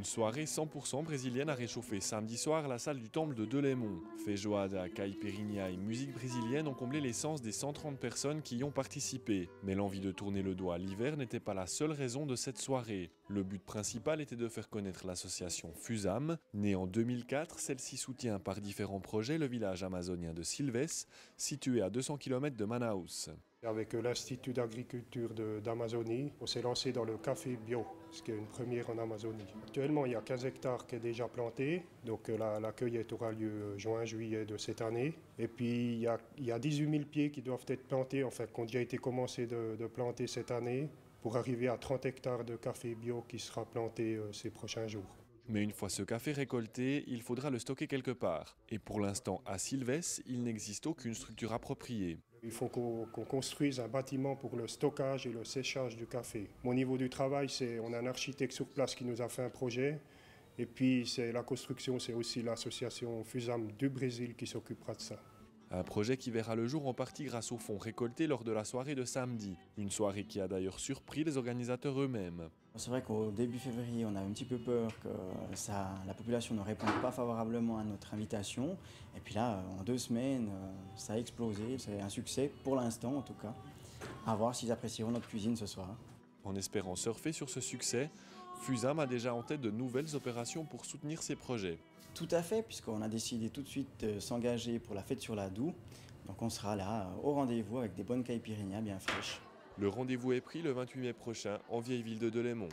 Une soirée 100% brésilienne a réchauffé samedi soir la salle du temple de Delémont. Feijoada, caipirinha et musique brésilienne ont comblé l'essence des 130 personnes qui y ont participé. Mais l'envie de tourner le dos à l'hiver n'était pas la seule raison de cette soirée. Le but principal était de faire connaître l'association Fusam. Née en 2004, celle-ci soutient par différents projets le village amazonien de Silves, situé à 200 km de Manaus. Avec l'Institut d'agriculture d'Amazonie, on s'est lancé dans le café bio, ce qui est une première en Amazonie. Actuellement, il y a 15 hectares qui est déjà planté, donc la cueillette aura lieu juin-juillet de cette année. Et puis, il y a 18 000 pieds qui doivent être plantés, enfin, qui ont déjà été commencés de planter cette année, pour arriver à 30 hectares de café bio qui sera planté ces prochains jours. Mais une fois ce café récolté, il faudra le stocker quelque part. Et pour l'instant, à Silves, il n'existe aucune structure appropriée. Il faut qu'on construise un bâtiment pour le stockage et le séchage du café. Au niveau du travail, on a un architecte sur place qui nous a fait un projet. Et puis la construction, c'est aussi l'association Fusam du Brésil qui s'occupera de ça. Un projet qui verra le jour en partie grâce aux fonds récoltés lors de la soirée de samedi. Une soirée qui a d'ailleurs surpris les organisateurs eux-mêmes. C'est vrai qu'au début février, on avait un petit peu peur que la population ne réponde pas favorablement à notre invitation. Et puis là, en 2 semaines, ça a explosé. C'est un succès pour l'instant en tout cas. À voir s'ils apprécieront notre cuisine ce soir. En espérant surfer sur ce succès, Fusam a déjà en tête de nouvelles opérations pour soutenir ses projets. Tout à fait, puisqu'on a décidé tout de suite de s'engager pour la fête sur la Doue. Donc on sera là au rendez-vous avec des bonnes caipirinhas bien fraîches. Le rendez-vous est pris le 28 mai prochain en vieille ville de Delémont.